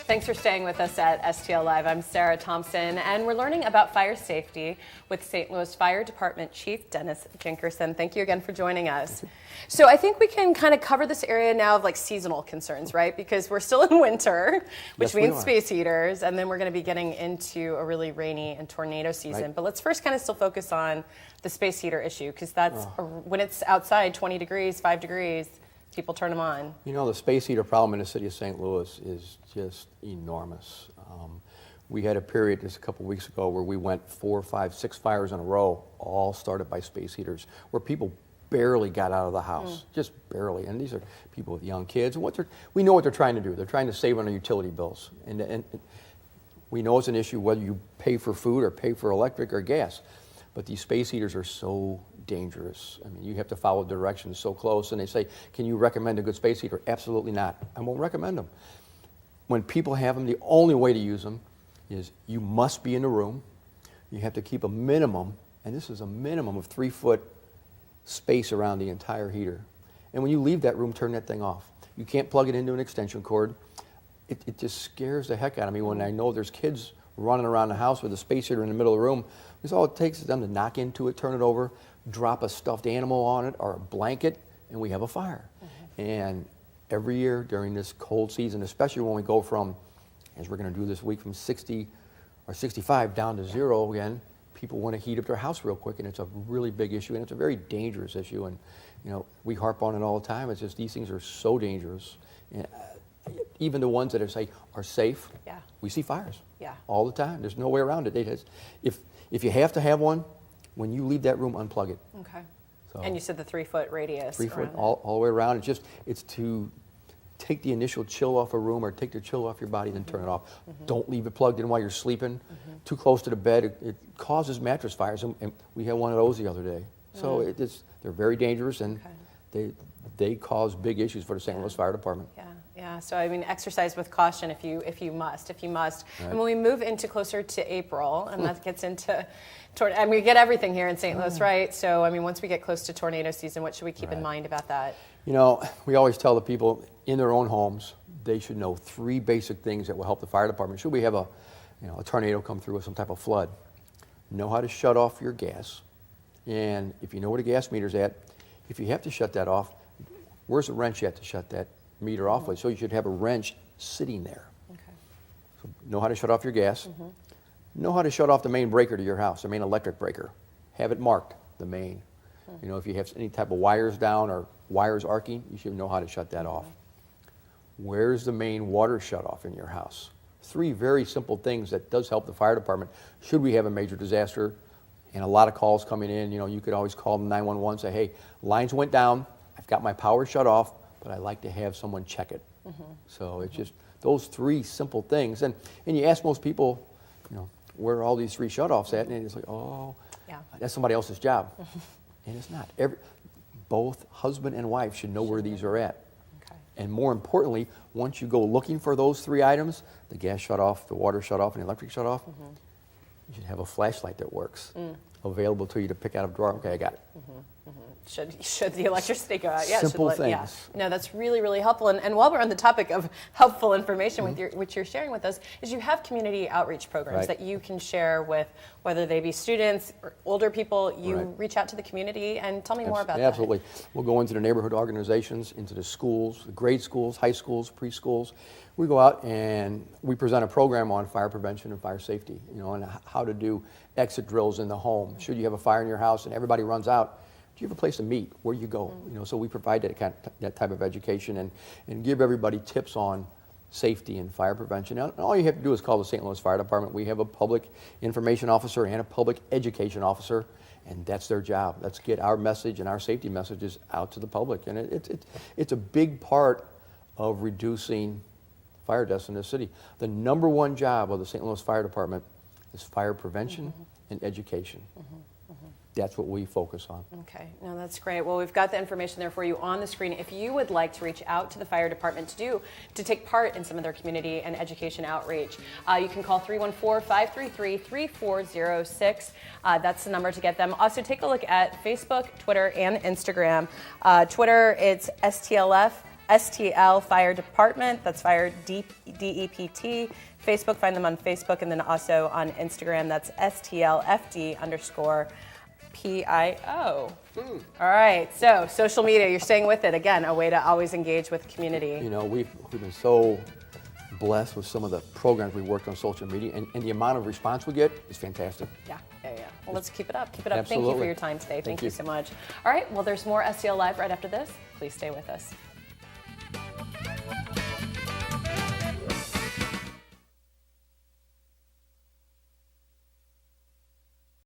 Thanks for staying with us at STL Live. I'm Sarah Thompson, and we're learning about fire safety with St. Louis Fire Department Chief Dennis Jenkerson. Thank you again for joining us. So I think we can kind of cover this area now of like seasonal concerns, right? Because we're still in winter, which means space heaters, and then we're going to be getting into a really rainy and tornado season. Right. But let's first kind of still focus on the space heater issue, because that's when it's outside 20 degrees, 5 degrees, people turn them on. You know, the space heater problem in the city of St. Louis is just enormous. We had a period just a couple weeks ago where we went 4, 5, 6 fires in a row, all started by space heaters, where people barely got out of the house, just barely. And these are people with young kids. And we know what they're trying to do. They're trying to save on their utility bills. And we know it's an issue whether you pay for food or pay for electric or gas. But these space heaters are so dangerous. I mean, you have to follow directions so close. And they say, can you recommend a good space heater? Absolutely not. I won't recommend them. When people have them, the only way to use them is you must be in the room. You have to keep a minimum, and this is a minimum of 3-foot space around the entire heater. And when you leave that room, turn that thing off. You can't plug it into an extension cord. It just scares the heck out of me when I know there's kids running around the house with a space heater in the middle of the room, because all it takes is them to knock into it, turn it over, drop a stuffed animal on it or a blanket, and we have a fire. And every year during this cold season, especially when we go from, as we're going to do this week, from 60 or 65 down to 0 again, people want to heat up their house real quick, and it's a really big issue, and it's a very dangerous issue. And you know, we harp on it all the time. It's just these things are so dangerous. And, even the ones that are safe, we see fires all the time. There's no way around it. If you have to have one, when you leave that room, unplug it. Okay. So, and you said the 3-foot radius. 3 foot all the way around. It's to take the initial chill off a room or take the chill off your body, then turn it off. Don't leave it plugged in while you're sleeping. Too close to the bed, it causes mattress fires. And we had one of those the other day. So they're very dangerous, and they cause big issues for the St. Louis Fire Department. Yeah, so I mean, exercise with caution if you must. Right. And when we move into closer to April, and that gets into, and we get everything here in St. Louis, right? So I mean, once we get close to tornado season, what should we keep in mind about that? You know, we always tell the people in their own homes, they should know 3 basic things that will help the fire department. Should we have a tornado come through with some type of flood? Know how to shut off your gas. And if you know where the gas meter's at, if you have to shut that off, where's the wrench at to shut that meter off with? So you should have a wrench sitting there. Okay. So know how to shut off your gas. Know how to shut off the main breaker to your house, the main electric breaker. Have it marked, the main. You know, if you have any type of wires down or wires arcing, you should know how to shut that off. Where's the main water shut off in your house? 3 very simple things that does help the fire department. Should we have a major disaster and a lot of calls coming in, you know, you could always call 911, say, hey, lines went down, I've got my power shut off, but I like to have someone check it. So it's just those 3 simple things. And you ask most people, you know, where are all these 3 shutoffs at? And it's like, that's somebody else's job. And it's not. Both husband and wife should know where these are at. And more importantly, once you go looking for those 3 items, the gas shut off, the water shut off, and the electric shut off, you should have a flashlight that works available to you to pick out of a drawer. Okay, I got it. Should the electricity go out? Simple things. No, that's really, really helpful. And while we're on the topic of helpful information which you're sharing with us, is you have community outreach programs that you can share with, whether they be students or older people. You reach out to the community, and tell me more about that. Absolutely. We'll go into the neighborhood organizations, into the schools, the grade schools, high schools, preschools. We go out and we present a program on fire prevention and fire safety, you know, and how to do exit drills in the home. Should you have a fire in your house and everybody runs out, do you have a place to meet? Where do you go? You know, so we provide that type of education and give everybody tips on safety and fire prevention. And all you have to do is call the St. Louis Fire Department. We have a public information officer and a public education officer, and that's their job. Let's get our message and our safety messages out to the public. And it's a big part of reducing fire deaths in this city. The #1 job of the St. Louis Fire Department is fire prevention and education. That's what we focus on. Okay, no, that's great. Well, we've got the information there for you on the screen. If you would like to reach out to the fire department to take part in some of their community and education outreach, you can call 314-533-3406. That's the number to get them. Also, take a look at Facebook, Twitter, and Instagram. Twitter, it's STLF STL Fire Department. That's Fire DEPT. Facebook, find them on Facebook, and then also on Instagram. That's STLFD_PIO. All right, so social media, you're staying with it. Again, a way to always engage with community. You know, we've been so blessed with some of the programs we worked on social media, and the amount of response we get is fantastic. Yeah. Well, let's keep it up. Keep it up. Thank you Absolutely. for your time today. Thank you you so much. All right, well, there's more STL Live right after this. Please stay with us.